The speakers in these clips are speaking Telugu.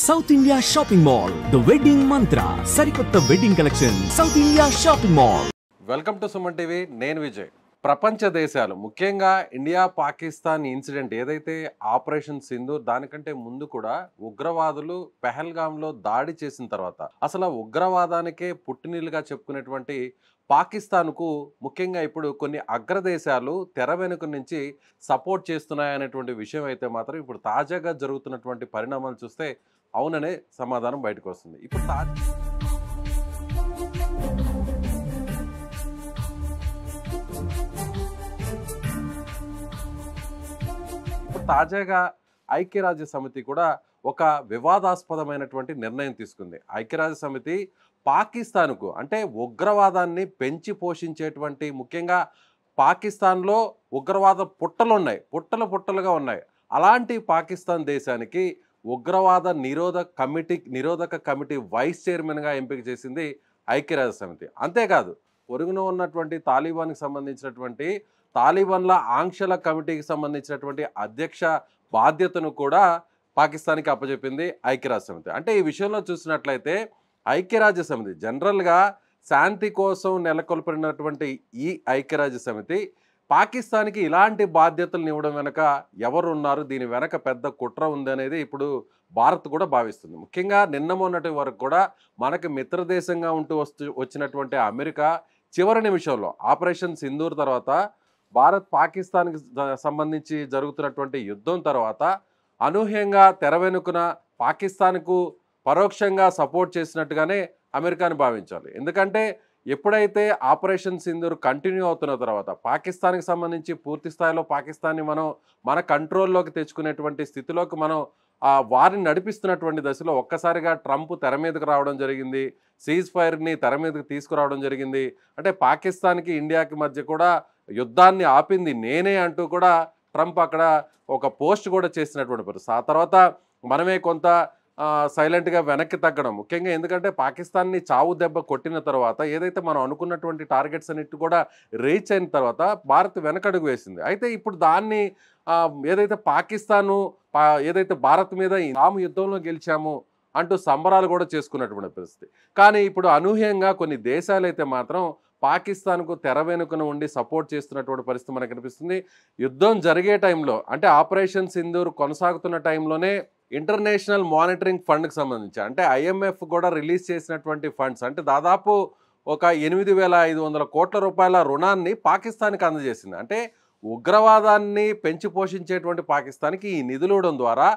South India shopping mall the wedding మంత్ర సరికొత్త wedding collection south India shopping mall. Welcome to Suman TV. నేను విజయ్. ప్రపంచ దేశాలు ముఖ్యంగా ఇండియా పాకిస్తాన్ ఇన్సిడెంట్ ఏదైతే ఆపరేషన్ సింధూర్ దానికంటే ముందు కూడా ఉగ్రవాదులు పెహల్గాంలో దాడి చేసిన తర్వాత అసలు ఉగ్రవాదానికే పుట్టినీళ్ళుగా చెప్పుకునేటువంటి పాకిస్తాన్కు ముఖ్యంగా ఇప్పుడు కొన్ని అగ్రదేశాలు తెర వెనుక నుంచి సపోర్ట్ చేస్తున్నాయనేటువంటి విషయం అయితే మాత్రం ఇప్పుడు తాజాగా జరుగుతున్నటువంటి పరిణామాలు చూస్తే అవుననే సమాధానం బయటకు వస్తుంది. ఇప్పుడు తాజాగా ఐక్యరాజ్య సమితి కూడా ఒక వివాదాస్పదమైనటువంటి నిర్ణయం తీసుకుంది. ఐక్యరాజ్య సమితి పాకిస్తాన్కు అంటే ఉగ్రవాదాన్ని పెంచి పోషించేటువంటి ముఖ్యంగా పాకిస్తాన్లో ఉగ్రవాద పుట్టలుగా ఉన్నాయి. అలాంటి పాకిస్తాన్ దేశానికి ఉగ్రవాద నిరోధక కమిటీ వైస్ చైర్మన్గా ఎంపిక చేసింది ఐక్యరాజ్య సమితి. అంతేకాదు పొరుగున ఉన్నటువంటి తాలిబాన్కి సంబంధించినటువంటి తాలిబాన్ల ఆంక్షల కమిటీకి సంబంధించినటువంటి అధ్యక్ష బాధ్యతను కూడా పాకిస్తాన్కి అప్పచెప్పింది ఐక్యరాజ్య సమితి. అంటే ఈ విషయంలో చూసినట్లయితే ఐక్యరాజ్య సమితి జనరల్గా శాంతి కోసం నెలకొల్పినటువంటి ఈ ఐక్యరాజ్య సమితి పాకిస్తాన్కి ఇలాంటి బాధ్యతలను ఇవ్వడం వెనక ఎవరున్నారు, దీని వెనక పెద్ద కుట్ర ఉందనేది ఇప్పుడు భారత్ కూడా భావిస్తుంది. ముఖ్యంగా నిన్న మొన్నటి వరకు కూడా మనకి మిత్రదేశంగా ఉంటూ వచ్చినటువంటి అమెరికా చివరి నిమిషంలో ఆపరేషన్ సింధూర్ తర్వాత భారత్ పాకిస్తాన్కి సంబంధించి జరుగుతున్నటువంటి యుద్ధం తర్వాత అనూహ్యంగా తెర వెనుకన పాకిస్తాన్కు పరోక్షంగా సపోర్ట్ చేసినట్టుగానే అమెరికాని భావించాలి. ఎందుకంటే ఎప్పుడైతే ఆపరేషన్ సింధూర్ కంటిన్యూ అవుతున్న తర్వాత పాకిస్తాన్కి సంబంధించి పూర్తి స్థాయిలో పాకిస్తాన్ని మనం మన కంట్రోల్లోకి తెచ్చుకునేటువంటి స్థితిలోకి మనం వారిని నడిపిస్తున్నటువంటి దశలో ఒక్కసారిగా ట్రంప్ తెర మీదకి రావడం జరిగింది. సీజ్ ఫైర్ని తెర మీదకి తీసుకురావడం జరిగింది. అంటే పాకిస్తాన్కి ఇండియాకి మధ్య కూడా యుద్ధాన్ని ఆపింది నేనే అంటూ కూడా ట్రంప్ అక్కడ ఒక పోస్ట్ కూడా చేసినటువంటి పరిస్థితి. ఆ తర్వాత మనమే కొంత సైలెంట్గా వెనక్కి తగ్గడం ముఖ్యంగా ఎందుకంటే పాకిస్తాన్ని చావు దెబ్బ కొట్టిన తర్వాత ఏదైతే మనం అనుకున్నటువంటి టార్గెట్స్ అన్నిటి కూడా రీచ్ అయిన తర్వాత భారత్ వెనకడుగు వేసింది. అయితే ఇప్పుడు దాన్ని ఏదైతే పాకిస్తాను ఏదైతే భారత్ మీద తాము యుద్ధంలో గెలిచాము అంటూ సంబరాలు కూడా చేసుకున్నటువంటి పరిస్థితి. కానీ ఇప్పుడు అనూహ్యంగా కొన్ని దేశాలు అయితే మాత్రం పాకిస్తాన్కు తెర వెనుకన ఉండి సపోర్ట్ చేస్తున్నటువంటి పరిస్థితి మనకు కనిపిస్తుంది. యుద్ధం జరిగే టైంలో అంటే ఆపరేషన్ సింధూర్ కొనసాగుతున్న టైంలోనే ఇంటర్నేషనల్ మానిటరింగ్ ఫండ్కి సంబంధించి అంటే IMF కూడా రిలీజ్ చేసినటువంటి ఫండ్స్ అంటే దాదాపు ఒక 8,500 కోట్ల రూపాయల రుణాన్ని పాకిస్తాన్కి అందజేసింది. అంటే ఉగ్రవాదాన్ని పెంచి పోషించేటువంటి పాకిస్తాన్కి ఈ నిధులు ఇవ్వడం ద్వారా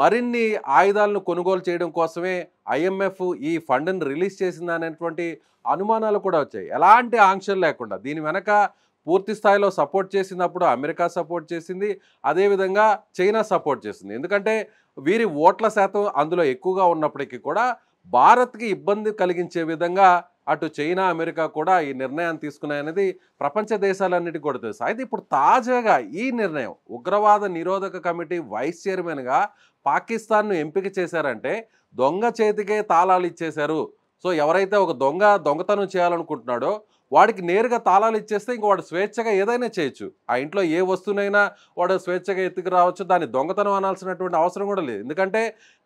మరిన్ని ఆయుధాలను కొనుగోలు చేయడం కోసమే IMF ఈ ఫండ్ని రిలీజ్ చేసింది అనేటువంటి అనుమానాలు కూడా వచ్చాయి. ఎలాంటి ఆంక్షలు లేకుండా దీని వెనక పూర్తి స్థాయిలో సపోర్ట్ చేసినప్పుడు అమెరికా సపోర్ట్ చేసింది, అదేవిధంగా చైనా సపోర్ట్ చేసింది. ఎందుకంటే వీరి ఓట్ల శాతం అందులో ఎక్కువగా ఉన్నప్పటికీ కూడా భారత్కి ఇబ్బంది కలిగించే విధంగా అటు చైనా అమెరికా కూడా ఈ నిర్ణయాన్ని తీసుకున్నాయనేది ప్రపంచ దేశాలన్నిటికీ కూడా తెలుసు. అయితే ఇప్పుడు తాజాగా ఈ నిర్ణయం ఉగ్రవాద నిరోధక కమిటీ వైస్ చైర్మన్గా పాకిస్తాన్ను ఎంపిక చేశారంటే దొంగ చేతికే తాళాలు ఇచ్చేశారు. సో ఎవరైతే ఒక దొంగతనం చేయాలనుకుంటున్నాడో వాడికి నేరుగా తాళాలు ఇచ్చేస్తే ఇంక వాడు స్వేచ్ఛగా ఏదైనా చేయొచ్చు. ఆ ఇంట్లో ఏ వస్తువునైనా వాడు స్వేచ్ఛగా ఎత్తుకు రావచ్చు. దాన్ని దొంగతనం అనాల్సినటువంటి అవసరం కూడా లేదు. ఎందుకంటే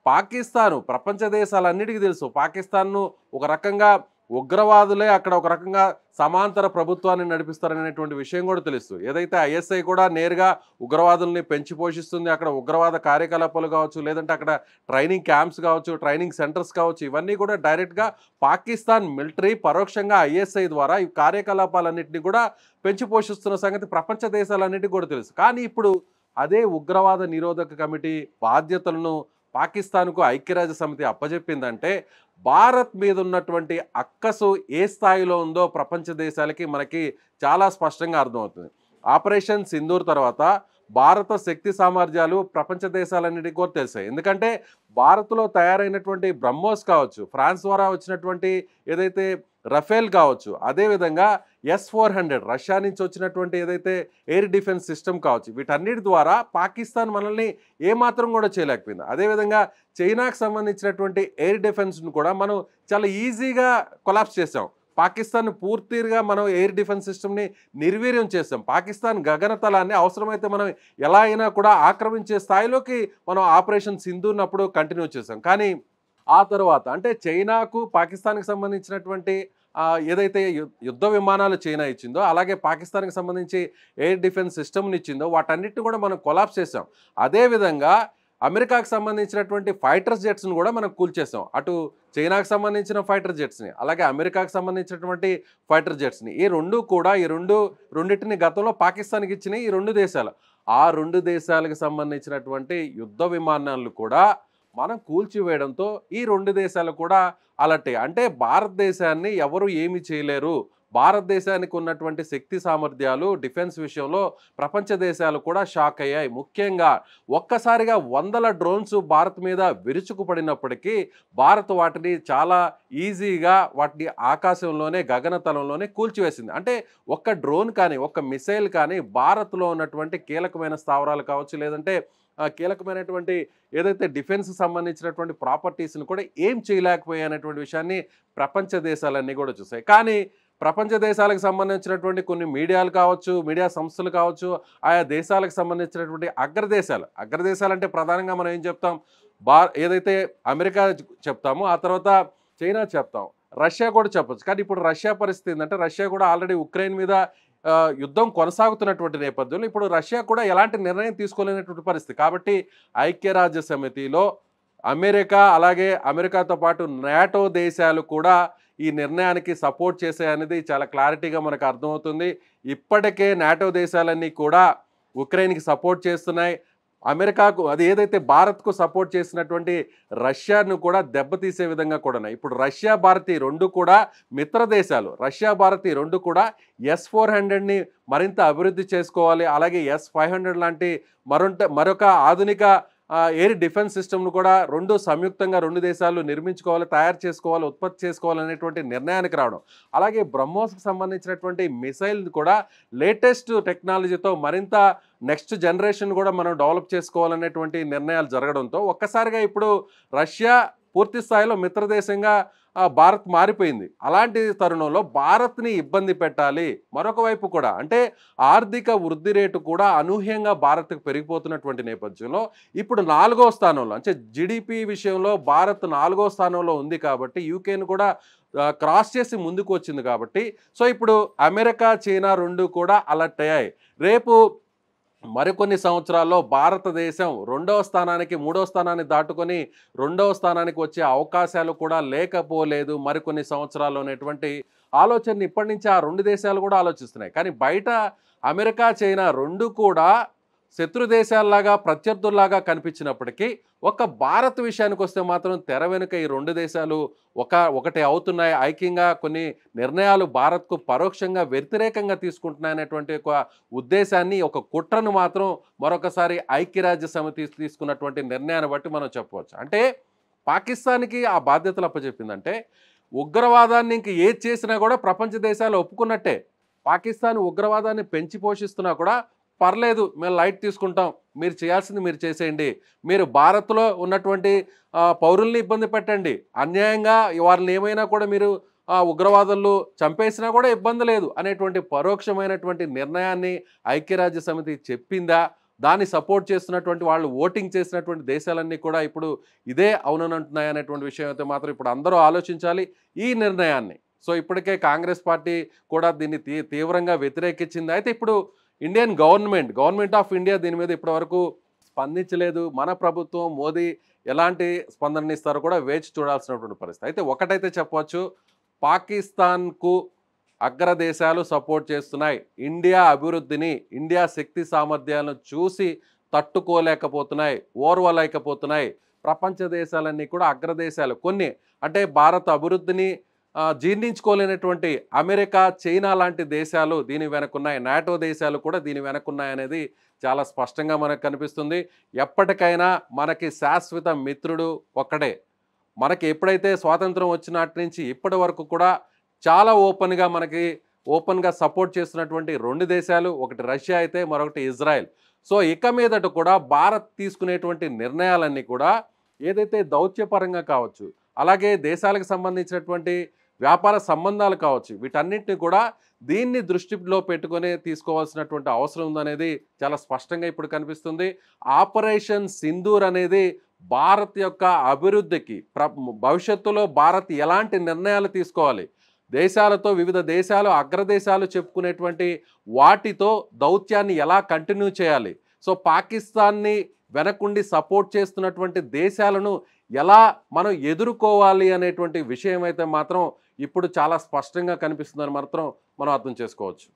పాకిస్తాను ప్రపంచ దేశాలన్నిటికీ తెలుసు పాకిస్తాన్ను ఒక రకంగా ఉగ్రవాదులే అక్కడ ఒక రకంగా సమాంతర ప్రభుత్వాన్ని నడిపిస్తారనేటువంటి విషయం కూడా తెలుసు. ఏదైతే ISI కూడా నేరుగా ఉగ్రవాదుల్ని పెంచి పోషిస్తుంది, అక్కడ ఉగ్రవాద కార్యకలాపాలు కావచ్చు, లేదంటే అక్కడ ట్రైనింగ్ క్యాంప్స్ కావచ్చు, ట్రైనింగ్ సెంటర్స్ కావచ్చు, ఇవన్నీ కూడా డైరెక్ట్గా పాకిస్తాన్ మిలిటరీ పరోక్షంగా ISI ద్వారా ఈ కార్యకలాపాలన్నింటినీ కూడా పెంచి పోషిస్తున్న సంగతి ప్రపంచ దేశాలన్నిటికీ కూడా తెలుసు. కానీ ఇప్పుడు అదే ఉగ్రవాద నిరోధక కమిటీ బాధ్యతలను పాకిస్తాన్కు ఐక్యరాజ్య సమితి అప్పచెప్పిందంటే భారత్ మీద ఉన్నటువంటి అక్కసు ఏ స్థాయిలో ఉందో ప్రపంచ దేశాలకి మనకి చాలా స్పష్టంగా అర్థమవుతుంది. ఆపరేషన్ సింధూర్ తర్వాత భారత శక్తి సామర్థ్యాలు ప్రపంచ దేశాలన్నిటికీ కూడా తెలిసాయి. ఎందుకంటే భారత్లో తయారైనటువంటి బ్రహ్మోస్ కావచ్చు, ఫ్రాన్స్ ద్వారా వచ్చినటువంటి ఏదైతే రఫేల్ కావచ్చు, అదేవిధంగా S-400 రష్యా నుంచి వచ్చినటువంటి ఏదైతే ఎయిర్ డిఫెన్స్ సిస్టమ్ కావచ్చు, వీటన్నిటి ద్వారా పాకిస్తాన్ మనల్ని ఏమాత్రం కూడా చేయలేకపోయింది. అదేవిధంగా చైనాకు సంబంధించినటువంటి ఎయిర్ డిఫెన్స్ను కూడా మనం చాలా ఈజీగా కొలాప్స్ చేసాం. పాకిస్తాన్ పూర్తిగా మనం ఎయిర్ డిఫెన్స్ సిస్టమ్ని నిర్వీర్యం చేస్తాం. పాకిస్తాన్ గగనతలాన్ని అవసరమైతే మనం ఎలా అయినా కూడా ఆక్రమించే స్థాయిలోకి మనం ఆపరేషన్ సింధూర్నప్పుడు కంటిన్యూ చేసాం. కానీ ఆ తర్వాత అంటే చైనాకు పాకిస్తాన్కి సంబంధించినటువంటి ఏదైతే యుద్ధ విమానాలు చైనా ఇచ్చిందో, అలాగే పాకిస్తాన్కి సంబంధించి ఎయిర్ డిఫెన్స్ సిస్టమ్ని ఇచ్చిందో వాటన్నిటిని కూడా మనం కొలాప్స్ చేసాం. అదేవిధంగా అమెరికాకు సంబంధించినటువంటి ఫైటర్ జెట్స్ని కూడా మనం కూల్చేసాం. అటు చైనాకు సంబంధించిన ఫైటర్ జెట్స్ని, అలాగే అమెరికాకు సంబంధించినటువంటి ఫైటర్ జెట్స్ని, ఈ రెండింటిని గతంలో పాకిస్తాన్కి ఇచ్చినాయి ఈ 2 దేశాలు. ఆ 2 దేశాలకు సంబంధించినటువంటి యుద్ధ విమానాలు కూడా మనం కూల్చివేయడంతో ఈ 2 దేశాలు కూడా అలర్ట్ అయ్యాయి. అంటే భారతదేశాన్ని ఎవరు ఏమి చేయలేరు, భారతదేశానికి ఉన్నటువంటి శక్తి సామర్థ్యాలు డిఫెన్స్ విషయంలో ప్రపంచ దేశాలు కూడా షాక్ అయ్యాయి. ముఖ్యంగా ఒక్కసారిగా వందల డ్రోన్స్ భారత్ మీద విరుచుకుపడినప్పటికీ భారత్ వాటిని చాలా ఈజీగా వాటిని ఆకాశంలోనే గగనతలంలోనే కూల్చివేసింది. అంటే ఒక్క డ్రోన్ కానీ ఒక్క మిసైల్ కానీ భారత్లో ఉన్నటువంటి కీలకమైన స్థావరాలు కావచ్చు, లేదంటే కీలకమైనటువంటి ఏదైతే డిఫెన్స్ సంబంధించినటువంటి ప్రాపర్టీస్ని కూడా ఏం చేయలేకపోయాయనేటువంటి విషయాన్ని ప్రపంచ దేశాలన్నీ కూడా చూసాయి. కానీ ప్రపంచ దేశాలకు సంబంధించినటువంటి కొన్ని మీడియాలు కావచ్చు, మీడియా సంస్థలు కావచ్చు, ఆయా దేశాలకు సంబంధించినటువంటి అగ్రదేశాలు అంటే ప్రధానంగా మనం ఏం చెప్తాం, ఏదైతే అమెరికా చెప్తామో ఆ తర్వాత చైనా చెప్తాం, రష్యా కూడా చెప్పచ్చు. కానీ ఇప్పుడు రష్యా పరిస్థితి ఏంటంటే రష్యా కూడా ఆల్రెడీ ఉక్రెయిన్ మీద యుద్ధం కొనసాగుతున్నటువంటి నేపథ్యంలో ఇప్పుడు రష్యా కూడా ఎలాంటి నిర్ణయం తీసుకోలేనటువంటి పరిస్థితి. కాబట్టి ఐక్యరాజ్య సమితిలో అమెరికా, అలాగే అమెరికాతో పాటు నాటో దేశాలు కూడా ఈ నిర్ణయానికి సపోర్ట్ చేసాయనేది చాలా క్లారిటీగా మనకు అర్థమవుతుంది. ఇప్పటికే నాటో దేశాలన్నీ కూడా ఉక్రెయిన్కి సపోర్ట్ చేస్తున్నాయి. అమెరికాకు అది ఏదైతే భారత్కు సపోర్ట్ చేసినటువంటి రష్యాను కూడా దెబ్బతీసే విధంగా కూడా ఉన్నాయి. ఇప్పుడు రష్యా భారత్ రెండు కూడా మిత్ర దేశాలు. రష్యా భారత్ రెండు కూడా S-400ని మరింత అభివృద్ధి చేసుకోవాలి, అలాగే S-500 లాంటి మరొక ఆధునిక ఎయిర్ డిఫెన్స్ సిస్టమ్ను కూడా సంయుక్తంగా రెండు దేశాలు నిర్మించుకోవాలి, తయారు చేసుకోవాలి, ఉత్పత్తి చేసుకోవాలనేటువంటి నిర్ణయానికి రావడం. అలాగే బ్రహ్మోస్కి సంబంధించినటువంటి మిసైల్ కూడా లేటెస్ట్ టెక్నాలజీతో మరింత నెక్స్ట్ జనరేషన్ కూడా మనం డెవలప్ చేసుకోవాలనేటువంటి నిర్ణయాలు జరగడంతో ఒక్కసారిగా ఇప్పుడు రష్యా పూర్తి స్థాయిలో మిత్రదేశంగా భారత్ మారిపోయింది. అలాంటి తరుణంలో భారత్ని ఇబ్బంది పెట్టాలి, మరొక వైపు కూడా అంటే ఆర్థిక వృద్ధి రేటు కూడా అనూహ్యంగా భారత్కు పెరిగిపోతున్నటువంటి నేపథ్యంలో ఇప్పుడు 4వ స్థానంలో అంటే జీడిపి విషయంలో భారత్ 4వ స్థానంలో ఉంది. కాబట్టి యూకేను కూడా క్రాస్ చేసి ముందుకు వచ్చింది. కాబట్టి సో ఇప్పుడు అమెరికా, చైనా రెండు కూడా అలర్ట్ అయ్యాయి. రేపు మరికొన్ని సంవత్సరాల్లో భారతదేశం 2వ స్థానానికి 3వ స్థానాన్ని దాటుకొని 2వ స్థానానికి వచ్చే అవకాశాలు కూడా లేకపోలేదు మరికొన్ని సంవత్సరాల్లో అనేటువంటి ఆలోచనని ఇప్పటి నుంచి ఆ 2 దేశాలు కూడా ఆలోచిస్తున్నాయి. కానీ బయట అమెరికా, చైనా రెండు కూడా శత్రు దేశాల్లాగా ప్రత్యర్థుల్లాగా కనిపించినప్పటికీ ఒక భారత్ విషయానికి వస్తే మాత్రం తెర వెనుక ఈ 2 దేశాలు ఒకటే అవుతున్నాయి. ఐక్యంగా కొన్ని నిర్ణయాలు భారత్కు పరోక్షంగా వ్యతిరేకంగా తీసుకుంటున్నాయనేటువంటి ఒక ఉద్దేశాన్ని, ఒక కుట్రను మాత్రం మరొకసారి ఐక్యరాజ్య సమితి తీసుకున్నటువంటి నిర్ణయాన్ని బట్టి మనం చెప్పవచ్చు. అంటే పాకిస్తాన్కి ఆ బాధ్యతలు అప్పచెప్పిందంటే ఉగ్రవాదాన్ని ఇంక ఏది చేసినా కూడా ప్రపంచ దేశాలు ఒప్పుకున్నట్టే. పాకిస్తాన్ ఉగ్రవాదాన్ని పెంచి పోషిస్తున్నా కూడా పర్లేదు, మేము లైట్ తీసుకుంటాం, మీరు చేయాల్సింది మీరు చేసేయండి, మీరు భారత్లో ఉన్నటువంటి పౌరుల్ని ఇబ్బంది పెట్టండి, అన్యాయంగా వారిని ఏమైనా కూడా మీరు ఉగ్రవాదులు చంపేసినా కూడా ఇబ్బంది లేదు అనేటువంటి పరోక్షమైనటువంటి నిర్ణయాన్ని ఐక్యరాజ్య సమితి చెప్పిందా? దాన్ని సపోర్ట్ చేస్తున్నటువంటి వాళ్ళు ఓటింగ్ చేసినటువంటి దేశాలన్నీ కూడా ఇప్పుడు ఇదే అవుననంటున్నాయి అనేటువంటి విషయం అయితే మాత్రం ఇప్పుడు అందరూ ఆలోచించాలి ఈ నిర్ణయాన్ని. సో ఇప్పటికే కాంగ్రెస్ పార్టీ కూడా దీన్ని తీవ్రంగా వ్యతిరేకించింది. అయితే ఇప్పుడు ఇండియన్ గవర్నమెంట్ ఆఫ్ ఇండియా దీని మీద ఇప్పటివరకు స్పందించలేదు. మన ప్రభుత్వం మోదీ ఎలాంటి స్పందన ఇస్తారో కూడా వేచి చూడాల్సినటువంటి పరిస్థితి. అయితే ఒకటైతే చెప్పవచ్చు, పాకిస్తాన్కు అగ్రదేశాలు సపోర్ట్ చేస్తున్నాయి. ఇండియా అభివృద్ధిని, ఇండియా శక్తి సామర్థ్యాలను చూసి తట్టుకోలేకపోతున్నాయి, ఓర్వలేకపోతున్నాయి. ప్రపంచ దేశాలన్నీ కూడా అగ్రదేశాలు కొన్ని అంటే భారత అభివృద్ధిని జీర్ణించుకోలేనటువంటి అమెరికా, చైనా లాంటి దేశాలు దీని వెనకున్నాయి, నాటో దేశాలు కూడా దీని వెనకున్నాయి అనేది చాలా స్పష్టంగా మనకు కనిపిస్తుంది. ఎప్పటికైనా మనకి శాశ్వత మిత్రుడు ఒక్కడే. మనకి ఎప్పుడైతే స్వాతంత్రం వచ్చినటి నుంచి ఇప్పటి వరకు కూడా చాలా ఓపెన్గా సపోర్ట్ చేస్తున్నటువంటి 2 దేశాలు, ఒకటి రష్యా అయితే మరొకటి ఇజ్రాయెల్. సో ఇక మీదట కూడా భారత్ తీసుకునేటువంటి నిర్ణయాలన్నీ కూడా ఏదైతే దౌత్యపరంగా కావచ్చు, అలాగే దేశాలకు సంబంధించినటువంటి వ్యాపార సంబంధాలు కావచ్చు, వీటన్నిటిని కూడా దీన్ని దృష్టిలో పెట్టుకొని తీసుకోవాల్సినటువంటి అవసరం ఉందనేది చాలా స్పష్టంగా ఇప్పుడు కనిపిస్తుంది. ఆపరేషన్ సింధూర్ అనేది భారత్ యొక్క అభివృద్ధికి, భవిష్యత్తులో భారత్ ఎలాంటి నిర్ణయాలు తీసుకోవాలి, దేశాలతో, వివిధ దేశాలు, అగ్రదేశాలు చెప్పుకునేటువంటి వాటితో దౌత్యాన్ని ఎలా కంటిన్యూ చేయాలి, సో పాకిస్తాన్ని వెనకుండి సపోర్ట్ చేస్తున్నటువంటి దేశాలను ఎలా మనం ఎదుర్కోవాలి అనేటువంటి విషయం అయితే మాత్రం ఇప్పుడు చాలా స్పష్టంగా కనిపిస్తుందని మాత్రం మనం అర్థం చేసుకోవచ్చు.